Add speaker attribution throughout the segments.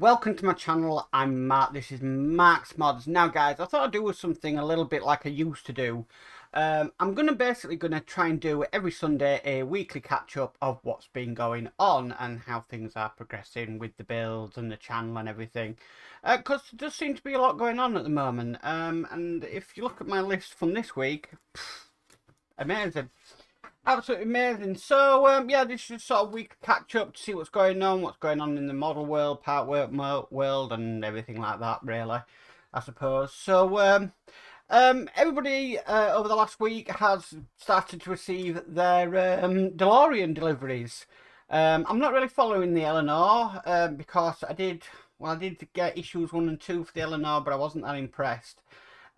Speaker 1: welcome to my channel. I'm Mark. This is Mark's Mods. Now guys, I thought I'd do something a little bit like I used to do. I'm basically gonna try and do every Sunday a weekly catch up of what's been going on and how things are progressing with the builds and the channel and everything. Because there does seem to be a lot going on at the moment. And if you look at my list from this week, amazing. Absolutely amazing. So, yeah, this is sort of weekly catch up to see what's going on in the model world, PartWorks world, and everything like that, really, I suppose. So, everybody over the last week has started to receive their DeLorean deliveries. I'm not really following the Eleanor because I did get issues 1 and 2 for the Eleanor, but I wasn't that impressed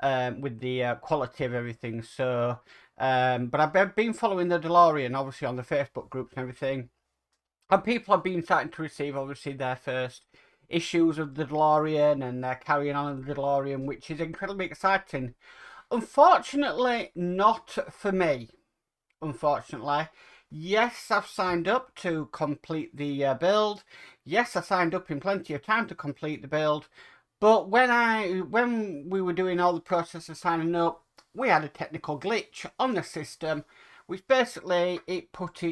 Speaker 1: with the quality of everything. So, but I've been following the DeLorean, obviously, on the Facebook groups and everything. And people have been starting to receive, obviously, their first issues of the DeLorean, and they're carrying on with the DeLorean, which is incredibly exciting. Unfortunately, not for me. Unfortunately. Yes, I've signed up to complete the build. Yes, I signed up in plenty of time to complete the build. But when we were doing all the process of signing up, we had a technical glitch on the system, which basically it put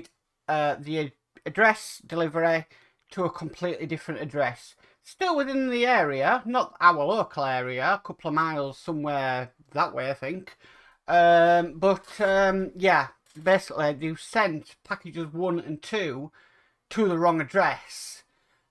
Speaker 1: the address delivery to a completely different address. Still within the area, not our local area, a couple of miles somewhere that way, I think. Yeah, basically they sent packages 1 and 2 to the wrong address.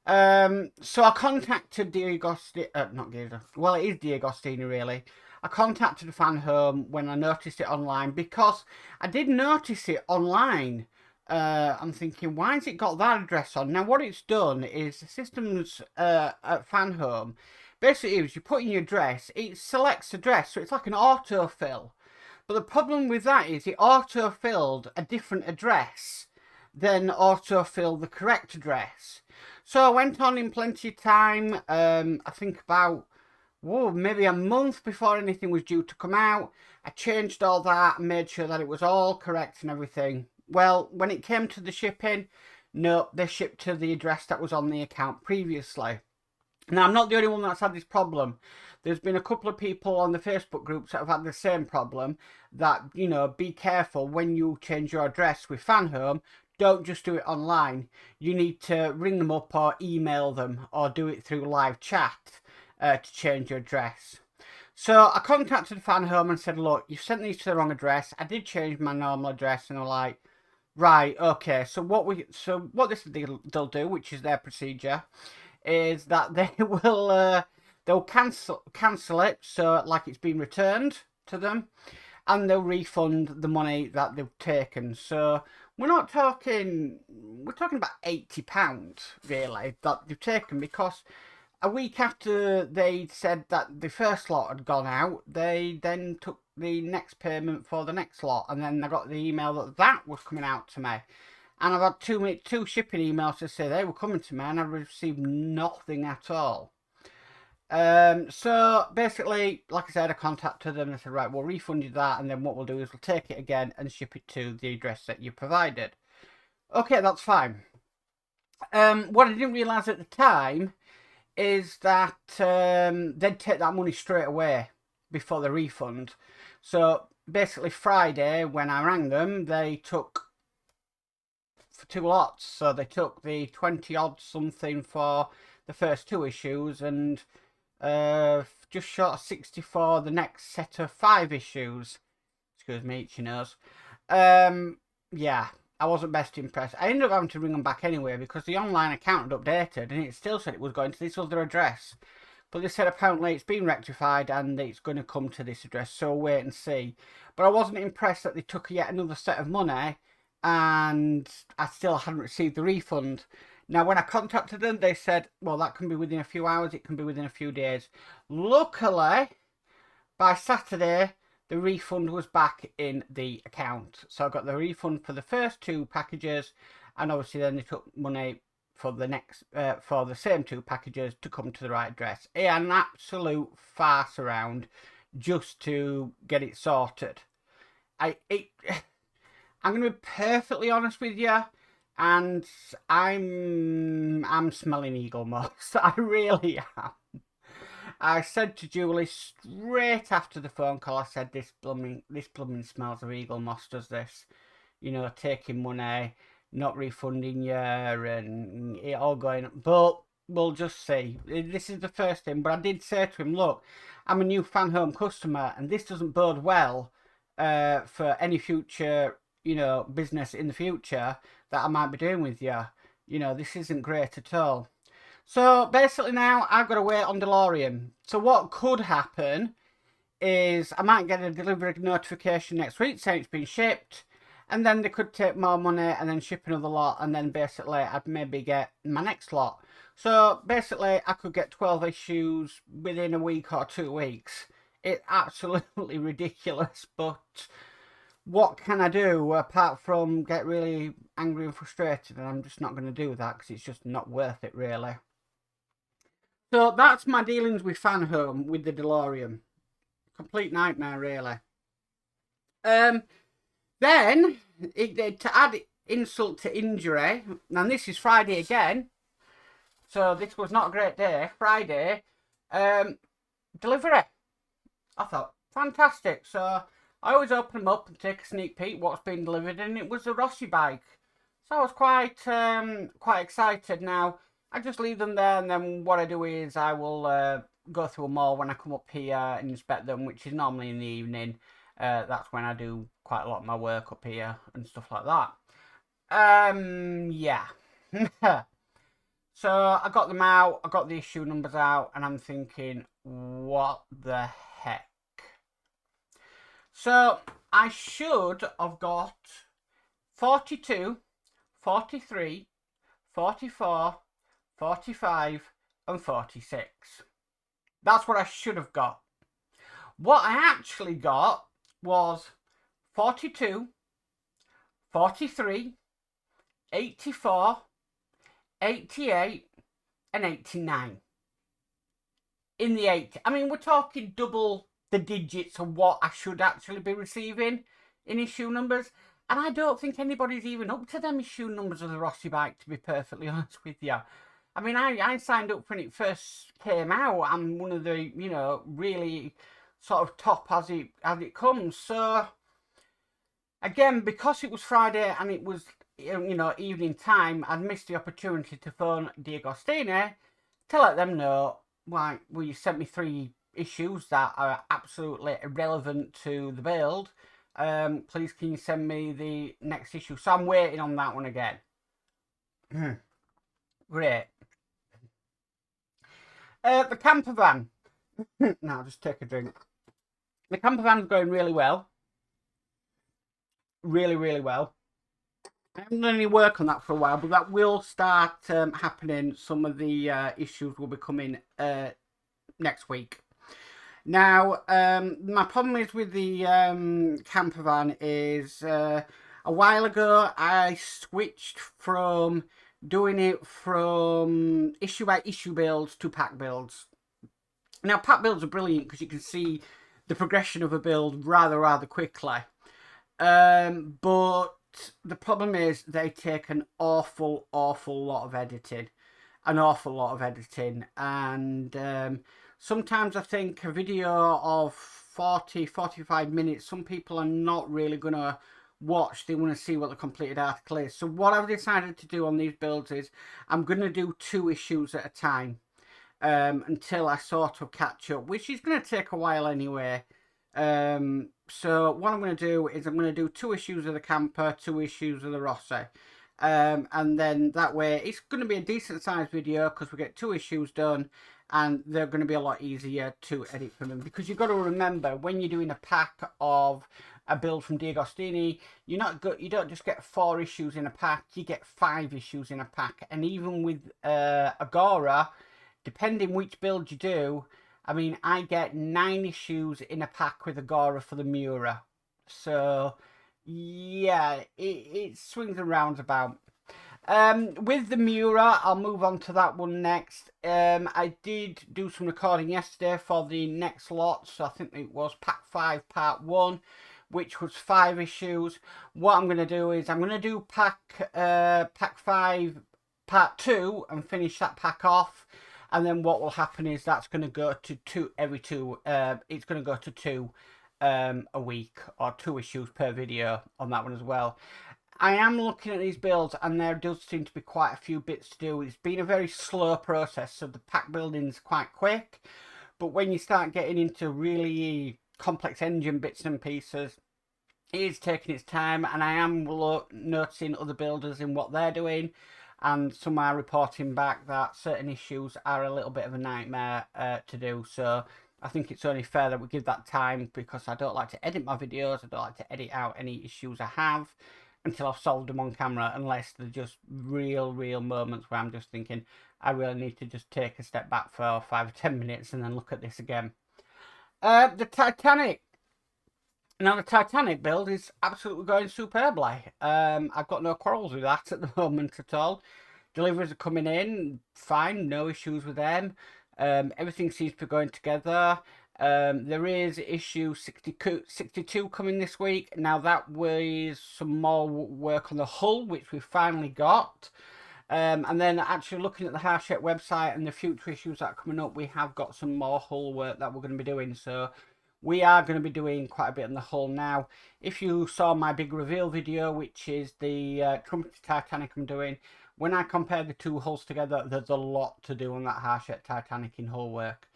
Speaker 1: So I contacted Diagostini, not Diagostini, well, it is Diagostini really. I contacted the fan home when I noticed it online, because I did notice it online. I'm thinking, why has it got that address on? Now, what it's done is the system's at fan home. Basically, is you put in your address, it selects address, so it's like an autofill. But the problem with that is it autofilled a different address than autofill the correct address. So I went on in plenty of time, I think about maybe a month before anything was due to come out. I changed all that and made sure that it was all correct and everything. Well, when it came to the shipping, no, they shipped to the address that was on the account previously. Now, I'm not the only one that's had this problem. There's been a couple of people on the Facebook groups that have had the same problem, that, you know, be careful when you change your address with FanHome. Don't just do it online. You need to ring them up or email them or do it through live chat to change your address. So I contacted FanHome and said, look, you sent these to the wrong address. I did change my normal address, and they're like, right, okay. So what they'll do, which is their procedure, is that they will they'll cancel it, so like it's been returned to them, and they'll refund the money that they've taken. So we're talking about £80 really that they've taken, because a week after they said that the first lot had gone out, they then took the next payment for the next lot, and then I got the email that was coming out to me. And I've had two shipping emails to say they were coming to me, and I've received nothing at all. So basically, like I said, I contacted them and I said, right, we'll refund you that, and then what we'll do is we'll take it again and ship it to the address that you provided. Okay, that's fine. What I didn't realise at the time is that they'd take that money straight away before the refund. So basically Friday, when I rang them, they took for 2 lots. So they took the 20 odd something for the first 2 issues, and just short of 60 for the next set of 5 issues. Excuse me, itchy nose. Yeah, I wasn't best impressed. I ended up having to ring them back anyway, because the online account had updated and it still said it was going to this other address. But they said apparently it's been rectified and it's going to come to this address, so wait and see. But I wasn't impressed that they took yet another set of money and I still hadn't received the refund. Now, when I contacted them, they said, well, that can be within a few hours, it can be within a few days. Luckily, by Saturday, the refund was back in the account. So I got the refund for the first 2 packages, and obviously then they took money for the next for the same 2 packages to come to the right address. An absolute farce around just to get it sorted. I'm going to be perfectly honest with you. and I'm smelling eagle moss. I really am. I said to Julie straight after the phone call, I said, this blooming smells of eagle moss, does this? You know, taking money, not refunding you, and it all going. But we'll just see. This is the first thing. But I did say to him, look, I'm a new fan home customer, and this doesn't bode well for any future, you know, business in the future that I might be doing with you. You know, this isn't great at all. So basically now I've got to wait on DeLorean. So what could happen is I might get a delivery notification next week saying it's been shipped, and then they could take more money and then ship another lot, and then basically I'd maybe get my next lot. So basically I could get 12 issues within a week or 2 weeks. It's absolutely ridiculous, but what can I do apart from get really angry and frustrated? And I'm just not going to do that because it's just not worth it, really. So that's my dealings with Fan Home with the DeLorean. Complete nightmare, really. Then, to add insult to injury, and this is Friday again, so this was not a great day. Friday, delivery. I thought, fantastic. So I always open them up and take a sneak peek what's been delivered, and it was a Rossi bike. So I was quite excited. Now I just leave them there, and then what I do is I will go through them all when I come up here and inspect them, which is normally in the evening. That's when I do quite a lot of my work up here and stuff like that. Yeah. So I got them out, I got the issue numbers out, and I'm thinking, what the heck? So I should have got 42, 43, 44, 45, and 46. That's what I should have got. What I actually got was 42, 43, 84, 88, and 89. In the 80. I mean, we're talking double the digits of what I should actually be receiving in issue numbers. And I don't think anybody's even up to them issue numbers of the Rossi bike, to be perfectly honest with you. I mean, I signed up when it first came out. I'm one of the, you know, really sort of top as it comes. So, again, because it was Friday and it was, you know, evening time, I'd missed the opportunity to phone D'Agostini to let them know, why, well, you sent me 3 issues that are absolutely irrelevant to the build. Please can you send me the next issue? So I'm waiting on that one again. Great. The camper van. Now just take a drink. The camper van's going really well. Really, really well. I haven't done any work on that for a while, but that will start happening. Some of the issues will be coming next week. Now, my problem is with the camper van is a while ago I switched from doing it from issue by issue builds to pack builds. Now, pack builds are brilliant because you can see the progression of a build rather quickly. But the problem is they take an awful lot of editing. An awful lot of editing. And sometimes I think a video of 40-45 minutes, some people are not really going to watch. They want to see what the completed article is. So what I've decided to do on these builds is I'm going to do 2 issues at a time until I sort of catch up, which is going to take a while anyway. So what I'm going to do is I'm going to do 2 issues of the camper, 2 issues of the Rossi. And then that way it's going to be a decent sized video because we get 2 issues done and they're going to be a lot easier to edit for them. Because you've got to remember, when you're doing a pack of a build from D'Agostini, you don't just get 4 issues in a pack, you get 5 issues in a pack. And even with Agora, depending which build you do, I mean, I get 9 issues in a pack with Agora for the Mura. So, yeah, it swings and roundabouts. With the Mura, I'll move on to that one next. I did do some recording yesterday for the next lot. So I think it was Pack 5 Part 1, which was 5 issues. What I'm going to do is I'm going to do pack 5 part 2 and finish that pack off. And then what will happen is that's going to go to two every two. It's going to go to 2 a week, or 2 issues per video on that one as well. I am looking at these builds, and there does seem to be quite a few bits to do. It's been a very slow process, so the pack building's quite quick. But when you start getting into really complex engine bits and pieces, it is taking its time, and I am noticing other builders in what they're doing, and some are reporting back that certain issues are a little bit of a nightmare to do. So I think it's only fair that we give that time, because I don't like to edit my videos. I don't like to edit out any issues I have until I've solved them on camera, unless they're just real moments where I'm just thinking I really need to just take a step back for 5 or 10 minutes and then look at this again. The Titanic. Now, the Titanic build is absolutely going superbly. I've got no quarrels with that at the moment at all. Deliveries are coming in fine, no issues with them. Everything seems to be going together. There is issue 62 coming this week. Now, that was some more work on the hull, which we finally got. And then actually looking at the Harshette website and the future issues that are coming up, we have got some more hull work that we're going to be doing. So we are going to be doing quite a bit on the hull now. If you saw my big reveal video, which is the Trumpet Titanic I'm doing, when I compare the 2 hulls together, there's a lot to do on that Harshette Titanic in hull work.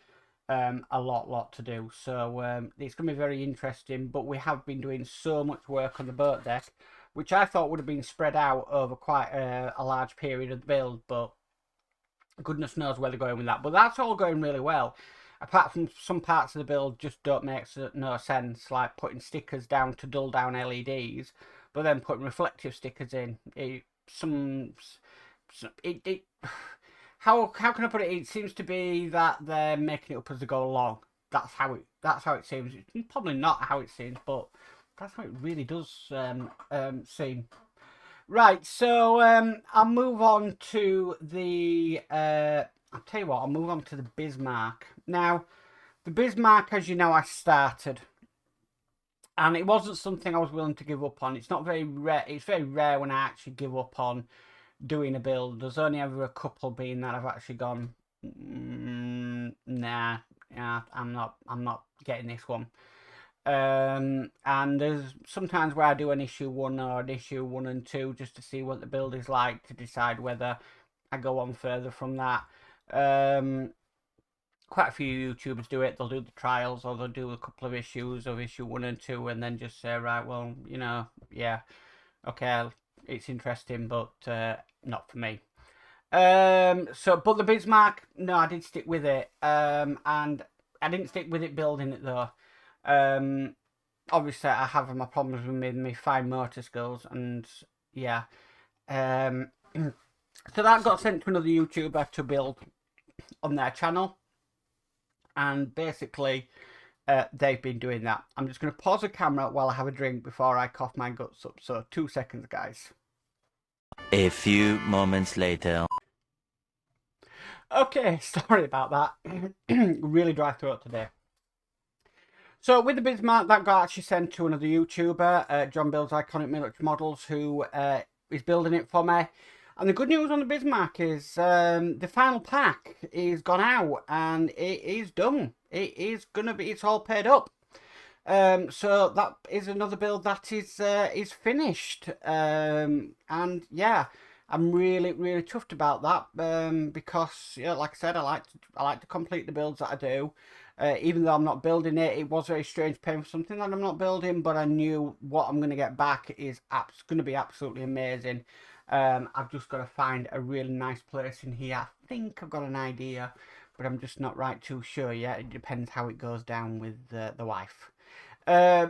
Speaker 1: A lot to do. So it's going to be very interesting. But we have been doing so much work on the boat deck, which I thought would have been spread out over quite a large period of the build, but goodness knows where they're going with that. But that's all going really well, apart from some parts of the build just don't make no sense, like putting stickers down to dull down LEDs, but then putting reflective stickers in. How can I put it? It seems to be that they're making it up as they go along. That's how it seems. It's probably not how it seems, but that's how it really does seem. Right, so I'll move on to the. I'll tell you what. I'll move on to the Bismarck. Now, the Bismarck, as you know, I started, and it wasn't something I was willing to give up on. It's not very rare. It's very rare when I actually give up on doing a build. There's only ever a couple being that I've actually gone, nah, yeah, I'm not getting this one. And there's sometimes where I do an issue 1 or an issue 1 and 2 just to see what the build is like, to decide whether I go on further from that. Quite a few YouTubers do it. They'll do the trials, or they'll do a couple of issues of issue 1 and 2 and then just say, right, well, you know, yeah, okay, it's interesting, but not for me. But the Bismarck, no, I did stick with it. And I didn't stick with it building it though. Obviously I have my problems with my fine motor skills, and yeah. So that got sent to another YouTuber to build on their channel, and basically they've been doing that. I'm just going to pause the camera while I have a drink before I cough my guts up. So 2 seconds, guys.
Speaker 2: A few moments later.
Speaker 1: Okay, sorry about that. Really dry throat today. So with the Bismarck, that got actually sent to another YouTuber, John Builds Iconic Military Models, who is building it for me. And the good news on the Bismarck is the final pack is gone out and it is done. It is gonna be. It's all paid up. So that is another build that is finished. And yeah, I'm really chuffed about that. Because yeah, like I said, I like to complete the builds that I do. Even though I'm not building it, it was very strange paying for something that I'm not building, but I knew what I'm going to get back is going to be absolutely amazing. I've just got to find a really nice place in here. I think I've got an idea, but I'm just not right too sure yet. It depends how it goes down with the wife. Yeah,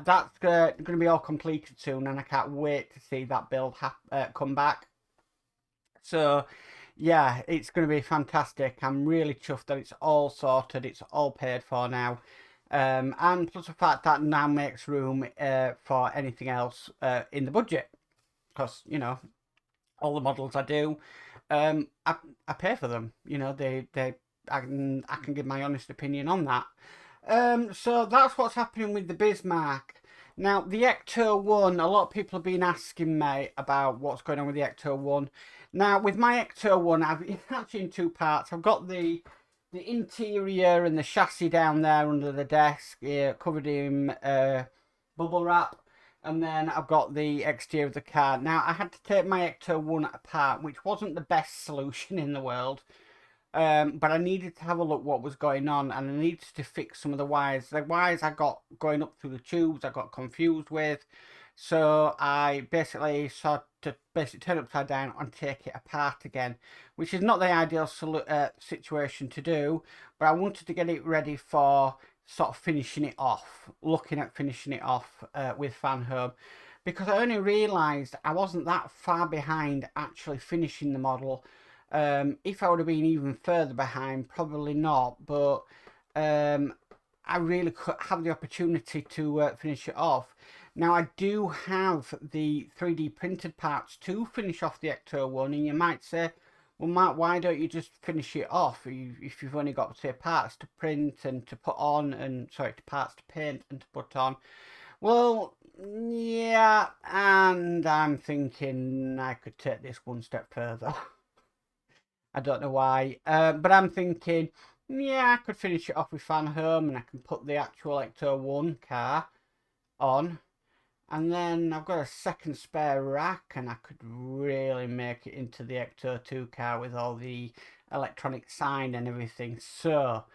Speaker 1: that's going to be all completed soon, and I can't wait to see that build come back. So yeah, it's going to be fantastic. I'm really chuffed that it's all sorted. It's all paid for now. And plus the fact that now makes room for anything else in the budget. Because, you know, all the models I do, I pay for them. You know, I can give my honest opinion on that. So that's what's happening with the Bismarck. Now, the Ecto 1, a lot of people have been asking me about what's going on with the Ecto 1. Now, with my Ecto 1, it's actually in two parts. I've got the interior and the chassis down there under the desk, covered in bubble wrap. And then I've got the exterior of the car. Now, I had to take my Ecto 1 apart, which wasn't the best solution in the world. But I needed to have a look what was going on, and I needed to fix some of the wires. The wires I got going up through the tubes, I got confused with. So I basically started to turn it upside down and take it apart again, which is not the ideal situation to do, but I wanted to get it ready for sort of finishing it off, looking at finishing it off with Fan Home, because I only realised I wasn't that far behind actually finishing the model. If I would have been even further behind, probably not, but I really could have the opportunity to finish it off. Now, I do have the 3D printed parts to finish off the Ecto 1, and you might say, well, Matt, why don't you just finish it off if you've only got, say, parts to print and to put on, and sorry, parts to paint and to put on? Well, yeah, and I'm thinking I could take this one step further. I don't know why, but I'm thinking, yeah, I could finish it off with Fan Home, and I can put the actual Ecto 1 car on, and then I've got a second spare rack, and I could really make it into the Ecto 2 car with all the electronic sign and everything. So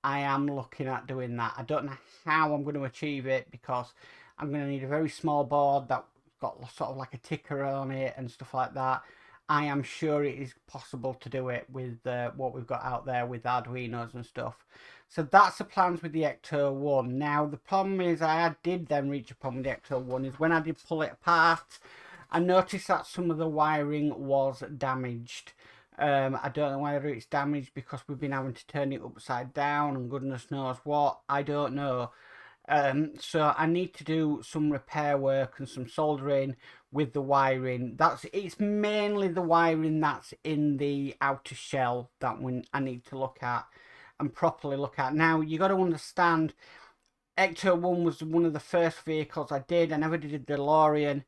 Speaker 1: I am looking at doing that. I don't know how I'm going to achieve it, because I'm going to need a very small board that's got sort of like a ticker on it and stuff like that. I am sure it is possible to do it with what we've got out there with Arduinos and stuff. So that's the plans with the Ecto 1. Now, the problem is I did then reach a problem with the Ecto 1 is when I did pull it apart, I noticed that some of the wiring was damaged. I don't know whether it's damaged because we've been having to turn it upside down and goodness knows what. I don't know. So I need to do some repair work and some soldering with the wiring. It's mainly the wiring that's in the outer shell that I need to look at and properly look at. Now, you got to understand, Ecto 1 was one of the first vehicles I did. I never did a DeLorean,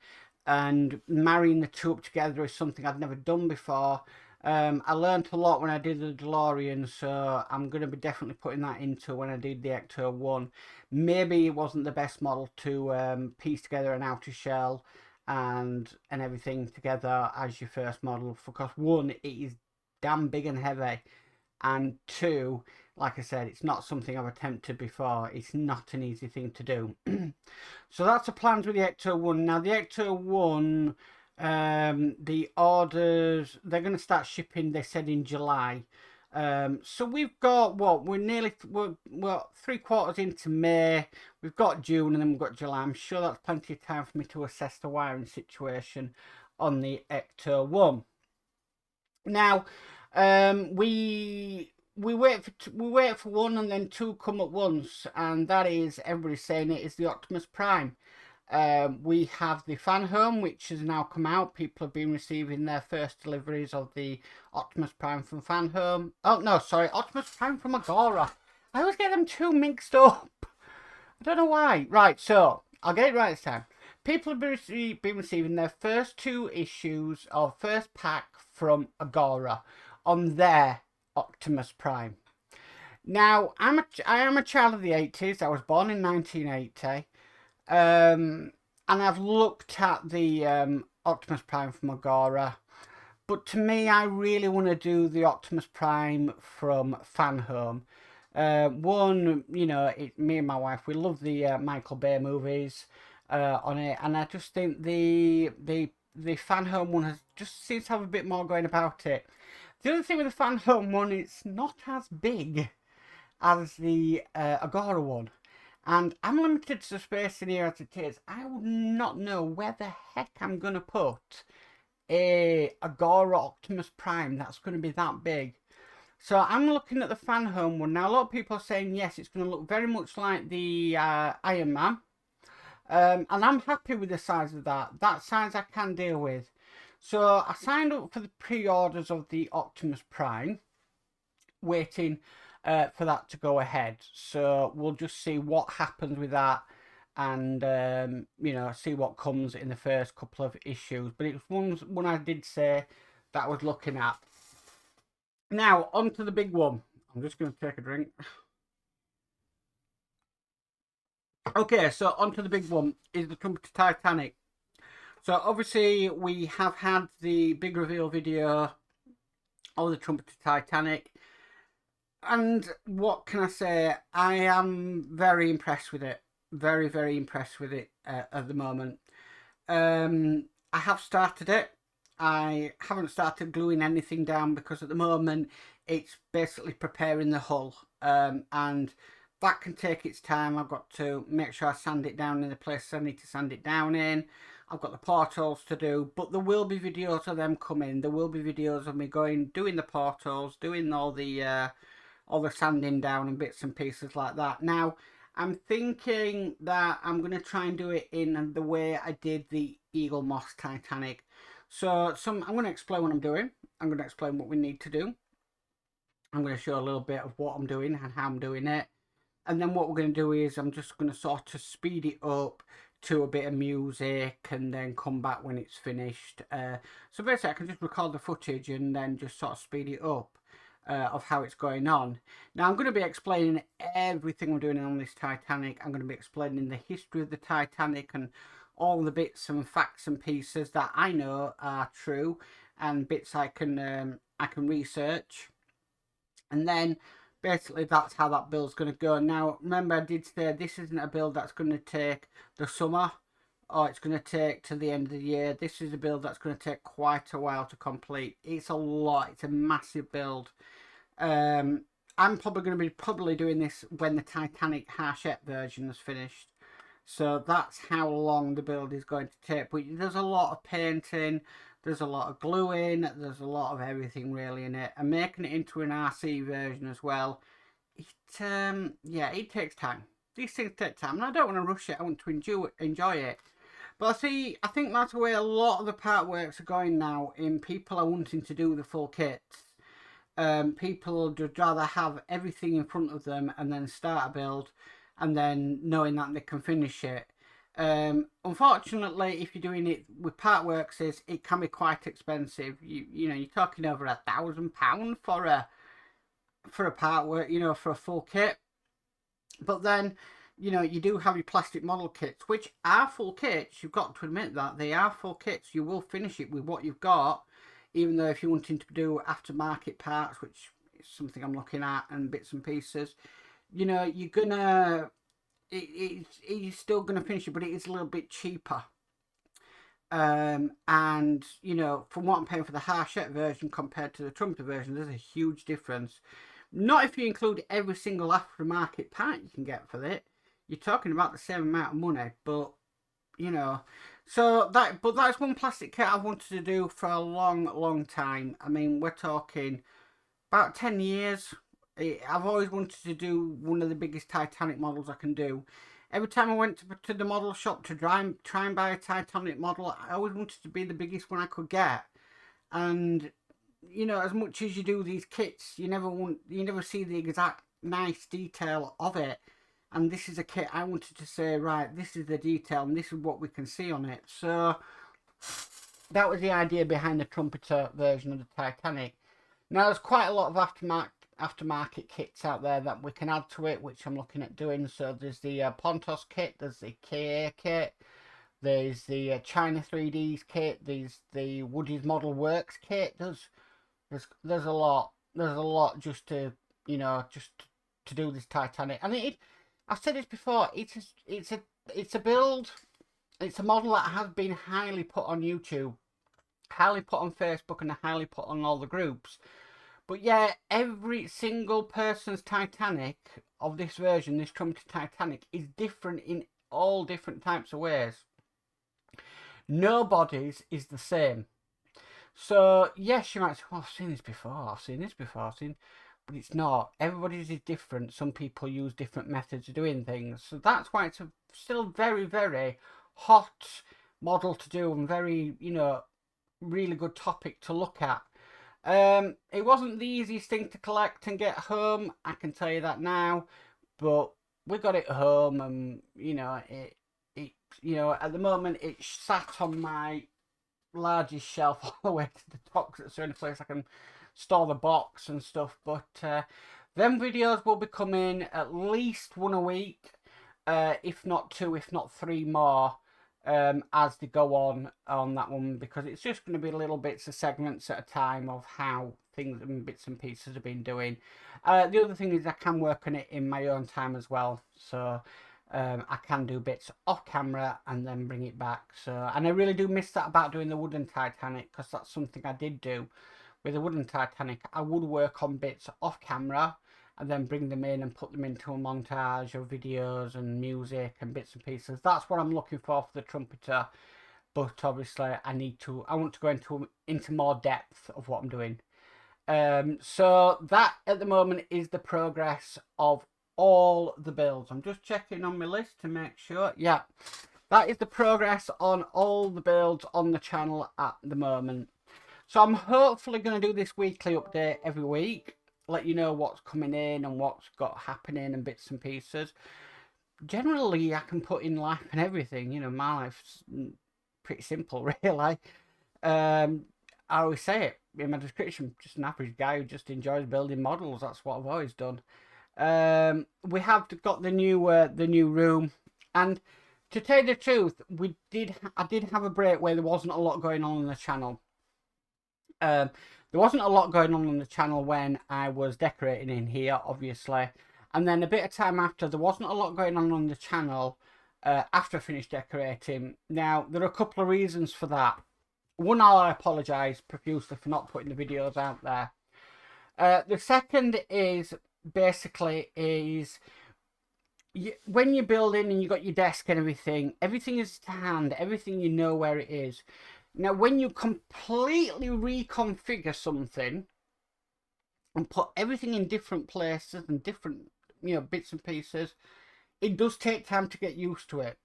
Speaker 1: and marrying the two up together is something I'd never done before. I learned a lot when I did the DeLorean, so I'm going to be definitely putting that into when I did the Ecto 1. Maybe it wasn't the best model to piece together an outer shell and everything together as your first model, because one, it is damn big and heavy, and two, like I said, it's not something I've attempted before. It's not an easy thing to do. So that's the plans with the Ecto 1. Now, the Ecto 1, the orders, they're going to start shipping, they said, in July. So we've got we're 3/4 into May. We've got June, and then we've got July. I'm sure that's plenty of time for me to assess the wiring situation on the Ecto 1. Now, we wait for one, and then two come at once, and that is, everybody's saying it is the Optimus Prime. We have the Fan Home, which has now come out. People have been receiving their first deliveries of the Optimus Prime from Fan Home. Oh, no, sorry, Optimus Prime from Agora. I always get them two mixed up. I don't know why. Right, so, I'll get it right this time. People have been receiving their first two issues of first pack from Agora on their Optimus Prime. Now, I am a child of the 80s. I was born in 1980. And I've looked at the Optimus Prime from Agora, but to me, I really want to do the Optimus Prime from Fan Home. One, you know, me and my wife, we love the Michael Bay movies on it, and I just think the Fan Home one just seems to have a bit more going about it. The other thing with the Fan Home one, it's not as big as the Agora one. And I'm limited to space in here as it is. I would not know where the heck I'm going to put a Agora Optimus Prime that's going to be that big. So I'm looking at the Fan Home one. Now, a lot of people are saying, yes, it's going to look very much like the Iron Man. And I'm happy with the size of that. That size I can deal with. So I signed up for the pre-orders of the Optimus Prime, waiting for that to go ahead. So we'll just see what happens with that, and you know, see what comes in the first couple of issues. But it was one I did say that I was looking at. Now on to the big one. I'm just going to take a drink. Okay, so on to the big one is the Trumpeter Titanic. So obviously we have had the big reveal video of the Trumpeter Titanic, and what can I say? I am very impressed with it. Very, very impressed with it at the moment. I have started it. I haven't started gluing anything down because at the moment it's basically preparing the hull, and that can take its time. I've got to make sure I sand it down in the place I need to sand it down in. I've got the portholes to do, but there will be videos of them coming. There will be videos of me doing the portholes, doing all the sanding down and bits and pieces like that. Now, I'm thinking that I'm going to try and do it in the way I did the Eagle Moss Titanic. So I'm going to explain what I'm doing. I'm going to explain what we need to do. I'm going to show a little bit of what I'm doing and how I'm doing it. And then what we're going to do is I'm just going to sort of speed it up to a bit of music and then come back when it's finished. So basically I can just record the footage and then just sort of speed it up of how it's going on. Now I'm going to be explaining everything I'm doing on this Titanic. I'm going to be explaining the history of the Titanic and all the bits and facts and pieces that I know are true and bits I can research. And then basically that's how that build's going to go. Now remember I did say this isn't a build that's going to take the summer or it's going to take to the end of the year. This is a build that's going to take quite a while to complete. It's a lot. It's a massive build. I'm probably going to be doing this when the Titanic Hachette version is finished. So that's how long the build is going to take. But there's a lot of painting, there's a lot of gluing, there's a lot of everything really in it. And making it into an RC version as well, yeah, it takes time. These things take time, and I don't want to rush it. I want to enjoy it. But I think that's the way a lot of the PartWorks are going now. In people are wanting to do the full kits. People would rather have everything in front of them and then start a build, and then knowing that they can finish it. Unfortunately, if you're doing it with PartWorks, it can be quite expensive. You know, you're talking over £1,000 for a partwork, you know, for a full kit. But then, you know, you do have your plastic model kits, which are full kits. You've got to admit that they are full kits. You will finish it with what you've got, even though if you're wanting to do aftermarket parts, which is something I'm looking at, and bits and pieces, you know, you're gonna it's still gonna finish it, but it is a little bit cheaper. And you know, from what I'm paying for the Hachette version compared to the Trumpeter version, there's a huge difference. Not if you include every single aftermarket part you can get for it. You're talking about the same amount of money, but you know, but that's one plastic kit I've wanted to do for a long time. I mean, we're talking about 10 years. I've always wanted to do one of the biggest Titanic models I can do. Every time I went to the model shop to try and buy a Titanic model, I always wanted to be the biggest one I could get. And you know, as much as you do these kits, you never see the exact nice detail of it. And this is a kit I wanted to say, right, this is the detail and this is what we can see on it. So that was the idea behind the Trumpeter version of the Titanic. Now there's quite a lot of aftermarket kits out there that we can add to it, which I'm looking at doing. So there's the Pontos kit, there's the KA kit, there's the China 3Ds kit, there's the Woody's Model Works kit. There's a lot just to, you know, just to do this Titanic. And I've said this before, it's a build, it's a model that has been highly put on YouTube, highly put on Facebook, and highly put on all the groups. But yeah, every single person's Titanic of this version, this Trumpeter Titanic, is different in all different types of ways. Nobody's is the same. So yes, you might say, "Oh, I've seen this before. But it's not. Everybody's is different. Some people use different methods of doing things. So that's why it's a still very, very hot model to do and very, you know, really good topic to look at. It wasn't the easiest thing to collect and get home, I can tell you that now, but we got it home, and at the moment it's sat on my largest shelf all the way to the top because it's the only place I can store the box and stuff. But them videos will be coming at least one a week, if not two, if not three more, as they go on that one, because it's just going to be little bits of segments at a time of how things and bits and pieces have been doing. The other thing is I can work on it in my own time as well, so I can do bits off camera and then bring it back. So, and I really do miss that about doing the wooden Titanic, because that's something I did do with the wooden Titanic. I would work on bits off camera and then bring them in and put them into a montage of videos and music and bits and pieces. That's what I'm looking for the trumpeter. But obviously I want to go into more depth of what I'm doing. So that at the moment is the progress of all the builds. I'm just checking on my list to make sure. Yeah, that is the progress on all the builds on the channel at the moment. So I'm hopefully going to do this weekly update every week, let you know what's coming in and what's got happening and bits and pieces. Generally, I can put in life and everything. My life's pretty simple, really. I always say it in my description, just an average guy who just enjoys building models. That's what I've always done. We have got the new room, and to tell you the truth, I did have a break where there wasn't a lot going on the channel. There wasn't a lot going on the channel when I was decorating in here, obviously, and then a bit of time after, there wasn't a lot going on the channel after I finished decorating. Now, there are a couple of reasons for that. One, I apologise profusely for not putting the videos out there. The second is basically when you're building and you got your desk and everything is to hand, everything you know where it is. Now, when you completely reconfigure something and put everything in different places and different bits and pieces, it does take time to get used to it.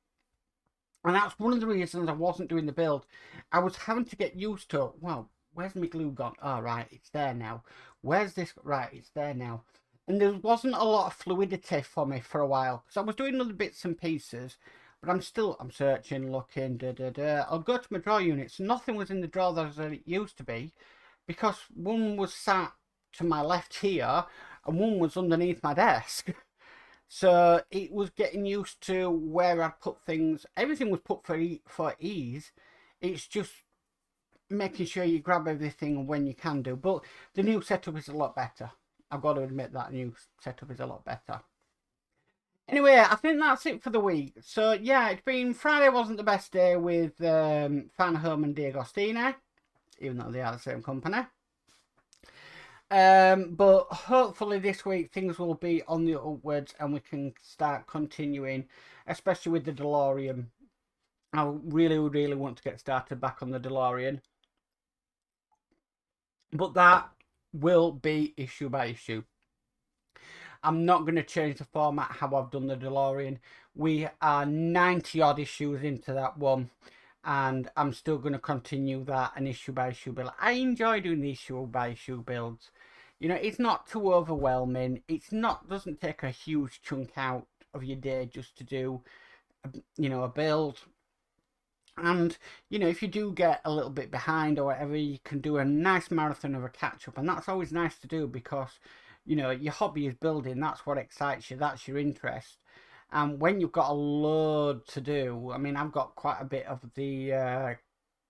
Speaker 1: And that's one of the reasons I wasn't doing the build. I was having to get used to, well, where's my glue gone? Oh, right, it's there now. Where's this? Right, it's there now. And there wasn't a lot of fluidity for me for a while, because I was doing other bits and pieces, but I'm searching, looking, I'll go to my drawer units. Nothing was in the drawer as it used to be, because one was sat to my left here, and one was underneath my desk. So it was getting used to where I'd put things. Everything was put for ease. It's just making sure you grab everything when you can do. But the new setup is a lot better. I've got to admit that new setup is a lot better. Anyway, I think that's it for the week. So yeah, it's been Friday. Wasn't the best day with Fan Home and D'Agostino, even though they are the same company. But hopefully this week things will be on the upwards and we can start continuing, especially with the DeLorean. I really want to get started back on the DeLorean. But that will be issue by issue. I'm not going to change the format how I've done the DeLorean. We are 90 odd issues into that one, and I'm still going to continue that an issue by issue build. I enjoy doing the issue by issue builds. It's not too overwhelming. Doesn't take a huge chunk out of your day just to do, a build. And, if you do get a little bit behind or whatever, you can do a nice marathon of a catch-up. And that's always nice to do because, your hobby is building. That's what excites you. That's your interest. And when you've got a load to do, I mean, I've got quite a bit of the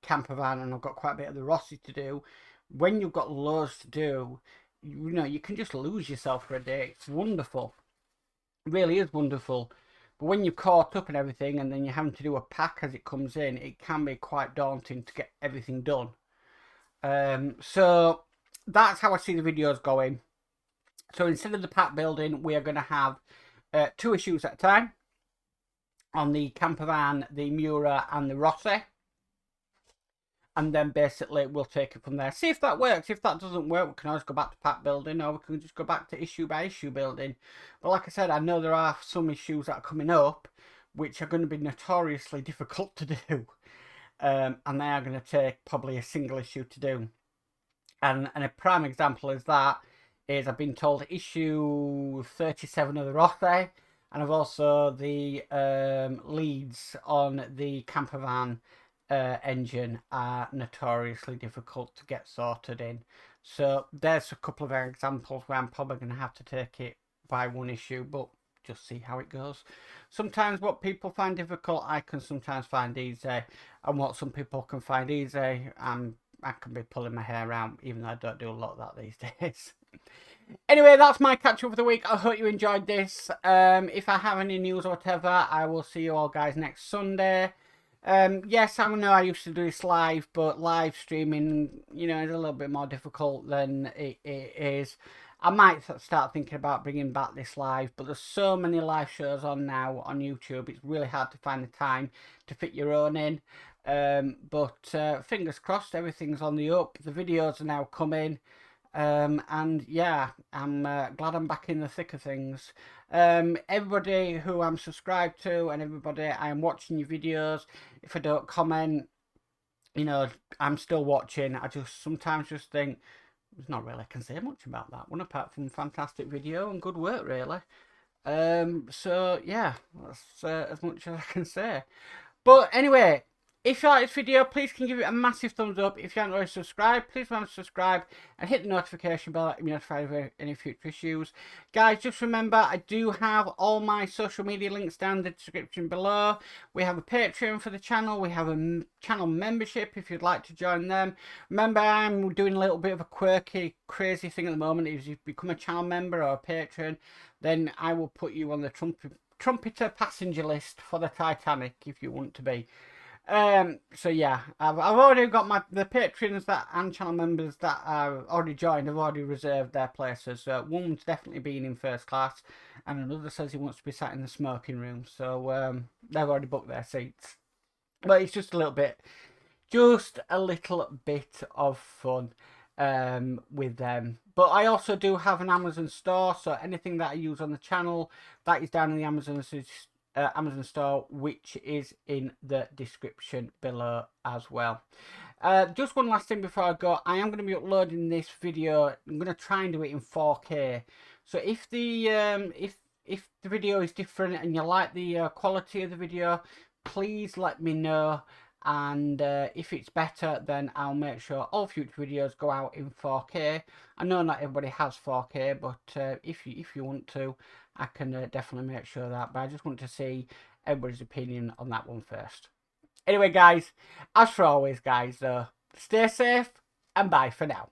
Speaker 1: camper van and I've got quite a bit of the Rossi to do. When you've got loads to do, you can just lose yourself for a day. It's wonderful. It really is wonderful. But when you're caught up in everything and then you're having to do a pack as it comes in, it can be quite daunting to get everything done. So that's how I see the videos going. So instead of the pack building, we are going to have 2 issues at a time on the camper van, the Mura and the Rossi. And then basically we'll take it from there. See if that works. If that doesn't work, we can always go back to pack building, or we can just go back to issue by issue building. But like I said, I know there are some issues that are coming up which are going to be notoriously difficult to do. And they are going to take probably a single issue to do. And a prime example is that is I've been told issue 37 of the Rothe, and I've also the leads on the camper van engine are notoriously difficult to get sorted in. So there's a couple of examples where I'm probably going to have to take it by one issue, but just see how it goes. Sometimes what people find difficult, I can sometimes find easy, and what some people can find easy, I can be pulling my hair out, even though I don't do a lot of that these days. Anyway, that's my catch up for the week. I hope you enjoyed this. If I have any news or whatever, I will see you all guys next Sunday. Yes, I know I used to do this live, but live streaming, you know, is a little bit more difficult than it is. I might start thinking about bringing back this live, but there's so many live shows on now on YouTube. It's really hard to find the time to fit your own in. But fingers crossed, everything's on the up. The videos are now coming. And yeah, I'm glad I'm back in the thick of things. Everybody who I'm subscribed to and everybody I am watching your videos, if I don't comment, you know, I'm still watching. I just sometimes just think there's not really I can say much about that one apart from fantastic video and good work really. So yeah, that's as much as I can say. But anyway, if you like this video, please can give it a massive thumbs up. If you haven't already subscribed, please remember to subscribe and hit the notification bell to be notified of any future issues. Guys, just remember, I do have all my social media links down in the description below. We have a Patreon for the channel. We have a channel membership if you'd like to join them. Remember, I'm doing a little bit of a quirky, crazy thing at the moment. If you become a channel member or a patron, then I will put you on the trumpeter passenger list for the Titanic if you want to be. So yeah, I've already got the patrons that and channel members that are already joined. I've already reserved their places. One's definitely been in first class, and another says he wants to be sat in the smoking room. So they've already booked their seats. But it's just a little bit of fun with them. But I also do have an Amazon store, so anything that I use on the channel, that is down in the Amazon store, which is in the description below as well. Just one last thing before I go, I am going to be uploading this video. I'm going to try and do it in 4K. So if the video is different and you like the quality of the video, please let me know. And if it's better, then I'll make sure all future videos go out in 4K. I know not everybody has 4K, but if you want to, I can definitely make sure that. But I just want to see everybody's opinion on that one first. Anyway, guys, as for always, guys, stay safe and bye for now.